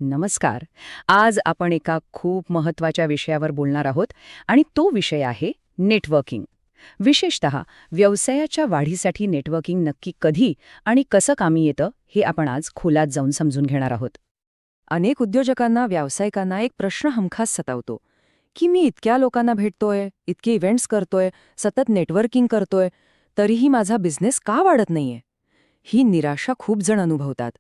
नमस्कार. आज आपण एका खूप महत्त्वाच्या विषयावर बोलणार आहोत आणि तो विषय आहे नेटवर्किंग. विशेषतः व्यवसायाच्या वाढीसाठी नेटवर्किंग नक्की कधी आणि कसं कामी येतं हे आपण आज खोलात जाऊन समजून घेणार आहोत. अनेक उद्योजकांना व्यावसायिकांना एक प्रश्न हमखास सतावतो की मी इतक्या लोकांना भेटतोय, इतके इव्हेंट्स करतोय, सतत नेटवर्किंग करतोय, तरीही माझा बिझनेस का वाढत नाहीये. ही निराशा खूप जण अनुभवतात.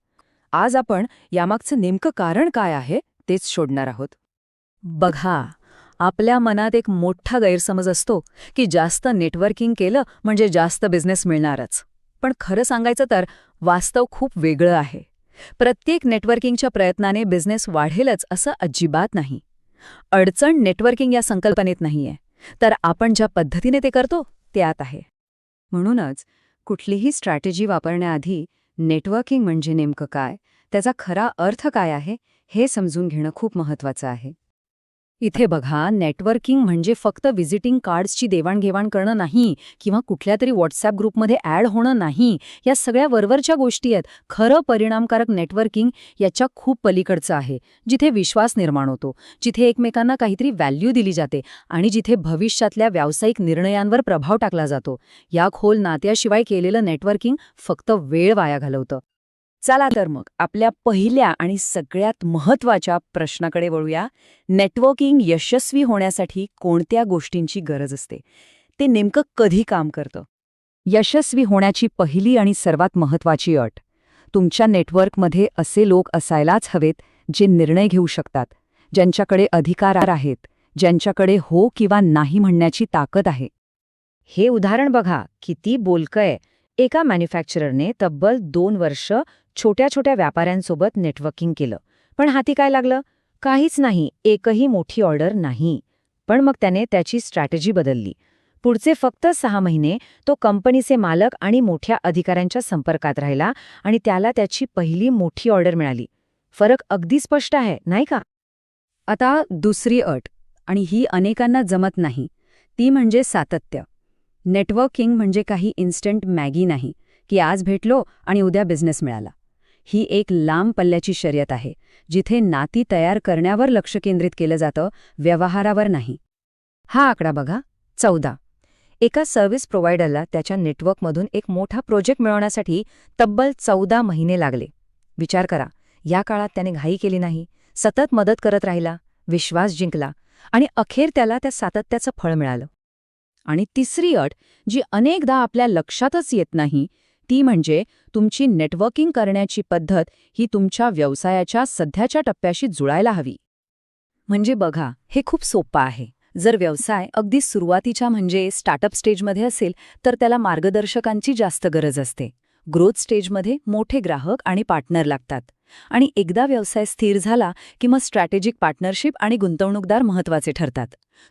आज आपण यामागचं नेमकं कारण काय आहे तेच शोधणार आहोत. बघा, आपल्या मनात एक मोठा गैरसमज असतो की जास्त नेटवर्किंग केलं म्हणजे जास्त बिझनेस मिळणारच. पण खरं सांगायचं तर वास्तव खूप वेगळं आहे. प्रत्येक नेटवर्किंगच्या प्रयत्नाने बिझनेस वाढेलच असं अजिबात नाही. अडचण नेटवर्किंग या संकल्पनेत नाहीये, तर आपण ज्या पद्धतीने ते करतो त्यात आहे. म्हणूनच कुठलीही स्ट्रॅटेजी वापरण्याआधी नेटवर्किंग म्हणजे नेमकं काय, त्याचा खरा अर्थ काय आहे हे समजून घेणं खूप महत्त्वाचं आहे. इथे बघा, नेटवर्किंग म्हणजे फक्त व्हिजिटिंग कार्ड्सची देवाणघेवाण करणं नाही किंवा कुठल्या तरी व्हॉट्सॲप ग्रुपमध्ये ॲड होणं नाही. या सगळ्या वरवरच्या गोष्टी आहेत. खरं परिणामकारक नेटवर्किंग याच्या खूप पलीकडचं आहे, जिथे विश्वास निर्माण होतो, जिथे एकमेकांना काहीतरी व्हॅल्यू दिली जाते आणि जिथे भविष्यातल्या व्यावसायिक निर्णयांवर प्रभाव टाकला जातो. या खोल नात्याशिवाय केलेलं नेटवर्किंग फक्त वेळ वाया घालवतं. चला तर मग आपल्या पहिल्या आणि सगळ्यात महत्त्वाच्या प्रश्नाकडे वळूया. नेटवर्किंग यशस्वी होण्यासाठी कोणत्या गोष्टींची गरज असते? ते नेमकं कधी काम करतं? यशस्वी होण्याची पहिली आणि सर्वात महत्त्वाची अट, तुमच्या नेटवर्कमध्ये असे लोक असायलाच हवेत जे निर्णय घेऊ शकतात, ज्यांच्याकडे अधिकार आहेत, ज्यांच्याकडे हो किंवा नाही म्हणण्याची ताकद आहे. हे उदाहरण बघा, किती बोलकंय. एका मॅन्युफॅक्चररने तब्बल 2 वर्ष छोट्या छोट्या व्यापाऱ्यांसोबत नेटवर्किंग केलं, पण हाती काय लागलं? काहीच नाही, एकही मोठी ऑर्डर नाही. पण मग त्याने त्याची स्ट्रॅटेजी बदलली. पुढचे फक्त 6 महिने तो कंपनीचे मालक आणि मोठ्या अधिकाऱ्यांच्या संपर्कात राहिला आणि त्याला त्याची पहिली मोठी ऑर्डर मिळाली. फरक अगदी स्पष्ट आहे, नाही का? आता दुसरी अट, आणि ही अनेकांना जमत नाही, ती म्हणजे सातत्य. नेटवर्किंग म्हणजे काही इन्स्टंट मॅगी नाही की आज भेटलो आणि उद्या बिझनेस मिळाला. ही एक लांब पल्ल्याची शर्यत आहे, जिथे नाती तयार करण्यावर लक्ष केंद्रित केलं जातं, व्यवहारावर नाही. हा आकडा बघा, 14. एका सर्व्हिस प्रोव्हायडरला त्याच्या नेटवर्कमधून एक मोठा प्रोजेक्ट मिळवण्यासाठी तब्बल 14 महिने लागले. विचार करा, या काळात त्याने घाई केली नाही, सतत मदत करत राहिला, विश्वास जिंकला आणि अखेर त्याला त्या सातत्याचं फळ मिळालं. आणि तिसरी अट, जी अनेकदा आपल्या लक्षातच येत नाही, ती म्हणजे तुमची नेटवर्किंग करण्याची पद्धत ही तुमच्या व्यवसायाच्या सध्याच्या टप्प्याशी जुळायला हवी. म्हणजे बघा, हे खूप सोपं आहे. जर व्यवसाय अगदी सुरुवातीच्या म्हणजे स्टार्टअप स्टेजमध्ये असेल तर त्याला मार्गदर्शकांची जास्त गरज असते. ग्रोथ स्टेजमध्ये मोठे ग्राहक आणि पार्टनर लागतात. आणि एकदा व्यवसाय स्थिर झाला की मग स्ट्रॅटेजिक पार्टनरशिप आणि गुंतवणूकदार महत्त्वाचे ठरतात.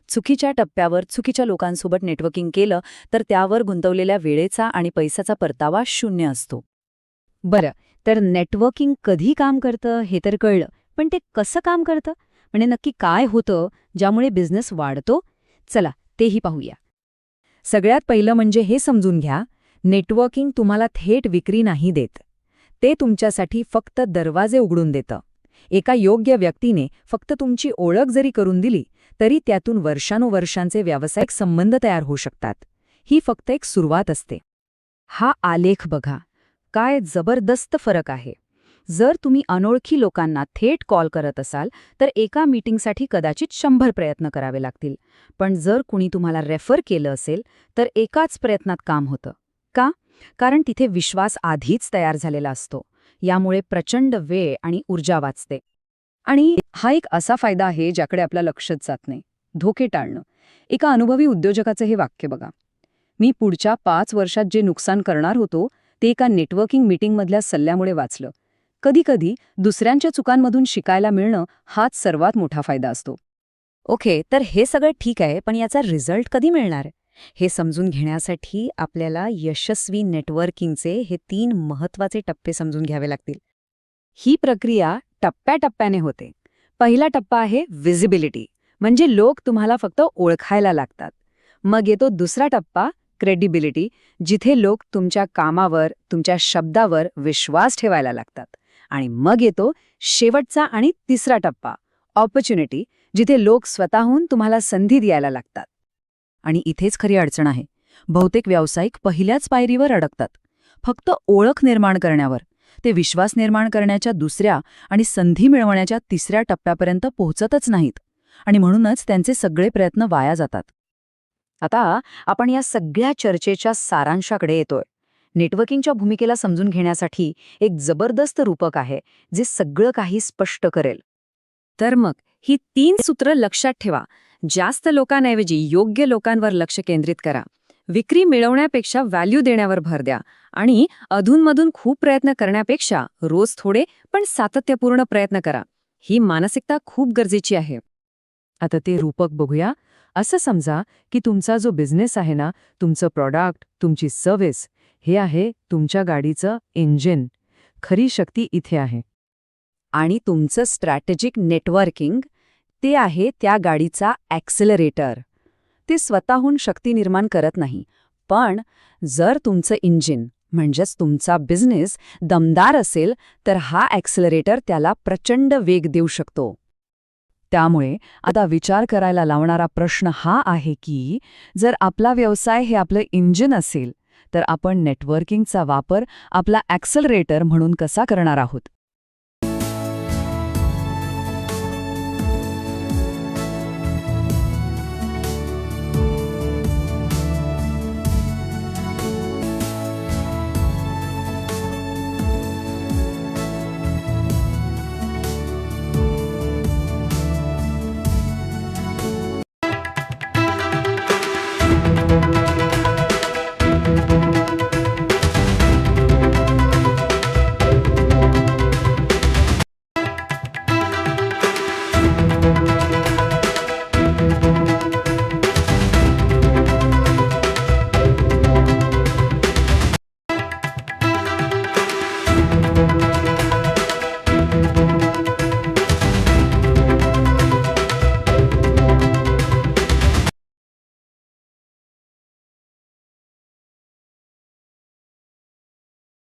चुकीच्या टप्प्यावर चुकीच्या लोकांसोबत नेटवर्किंग केलं तर त्यावर गुंतवलेल्या वेळेचा आणि पैशाचा परतावा 0 असतो. बरं, तर नेटवर्किंग कधी काम करतं हे तर कळलं, पण ते कसं काम करतं? म्हणजे नक्की काय होतं ज्यामुळे बिझनेस वाढतो? चला तेही पाहूया. सगळ्यात पहिलं म्हणजे हे समजून घ्या, नेटवर्किंग तुम्हाला थेट विक्री नाही देत. ते तुमच्यासाठी फक्त दरवाजे उघडून देतं. एका योग्य व्यक्तीने फक्त तुमची ओळख जरी करून दिली तरी त्यातून वर्षानुवर्षांचे व्यावसायिक संबंध तयार होऊ शकतात. ही फक्त एक सुरुवात असते. हा आलेख बघा, काय जबरदस्त फरक आहे. जर तुम्ही अनोळखी लोकांना थेट कॉल करत असाल तर एका मीटिंगसाठी कदाचित 100 प्रयत्न करावे लागतील. पण जर कुणी तुम्हाला रेफर केलं असेल तर एकाच प्रयत्नात काम होतं. का? कारण तिथे विश्वास आधीच तयार झालेला असतो. यामुळे प्रचंड वेळ आणि ऊर्जा वाचते. आणि हा एक असा फायदा आहे ज्याकडे आपलं लक्षच जात नाही, धोके टाळणं. एका अनुभवी उद्योजकाचं हे वाक्य बघा, मी पुढच्या 5 वर्षात जे नुकसान करणार होतो ते एका नेटवर्किंग मीटिंगमधल्या सल्ल्यामुळे वाचलं. कधीकधी दुसऱ्यांच्या चुकांमधून शिकायला मिळणं हाच सर्वात मोठा फायदा असतो. ओके, तर हे सगळं ठीक आहे, पण याचा रिझल्ट कधी मिळणार? हे समजून घेण्यासाठी आपल्याला यशस्वी नेटवर्किंगचे हे 3 महत्त्वाचे टप्पे समजून घ्यावे लागतील. ही प्रक्रिया टप्प्याटप्प्याने होते. पहिला टप्पा आहे व्हिजिबिलिटी, म्हणजे लोक तुम्हाला फक्त ओळखायला लागतात. मग येतो दुसरा टप्पा, क्रेडिबिलिटी, जिथे लोक तुमच्या कामावर, तुमच्या शब्दावर विश्वास ठेवायला लागतात. आणि मग येतो शेवटचा आणि तिसरा टप्पा, ऑपॉर्च्युनिटी, जिथे लोक स्वतःहून तुम्हाला संधी द्यायला लागतात. आणि इथेच खरी अडचण आहे. बहुतेक व्यावसायिक पहिल्याच पायरीवर अडकतात. फक्त ओळख निर्माण करण्यावर. ते विश्वास निर्माण करण्याच्या दुसऱ्या आणि संधी मिळवण्याच्या तिसऱ्या टप्प्यापर्यंत पोहोचतच नाहीत. आणि म्हणूनच त्यांचे सगळे प्रयत्न वाया जातात. आता आपण या सगळ्या चर्चेच्या सारांशाकडे येतोय. नेटवर्किंगच्या भूमिकेला समजून घेण्यासाठी एक जबरदस्त रूपक आहे, जे सगळं काही स्पष्ट करेल. तर मग ही 3 सूत्र लक्षात ठेवा. जास्त लोकांऐवजी योग्य लोकांवर लक्ष केंद्रित करा. विक्री मिळवण्यापेक्षा व्हॅल्यू देण्यावर भर द्या. आणि अधूनमधून खूप प्रयत्न करण्यापेक्षा रोज थोडे पण सातत्यपूर्ण प्रयत्न करा. ही मानसिकता खूप गरजेची आहे. आता ते रूपक बघूया. असं समजा की तुमचा जो बिझनेस आहे ना, तुमचं प्रॉडक्ट, तुमची सर्व्हिस, हे आहे तुमच्या गाडीचं इंजिन. खरी शक्ती इथे आहे. आणि तुमचं स्ट्रॅटेजिक नेटवर्किंग, ते आहे त्या गाडीचा ॲक्सेलरेटर. ते स्वतःहून शक्ती निर्माण करत नाही. पण जर तुमचं इंजिन म्हणजेच तुमचा बिझनेस दमदार असेल, तर हा ॲक्सेलरेटर त्याला प्रचंड वेग देऊ शकतो. त्यामुळे आता विचार करायला लावणारा प्रश्न हा आहे की जर आपला व्यवसाय हे आपलं इंजिन असेल, तर आपण नेटवर्किंगचा वापर आपला ॲक्सेलरेटर म्हणून कसा करणार आहोत?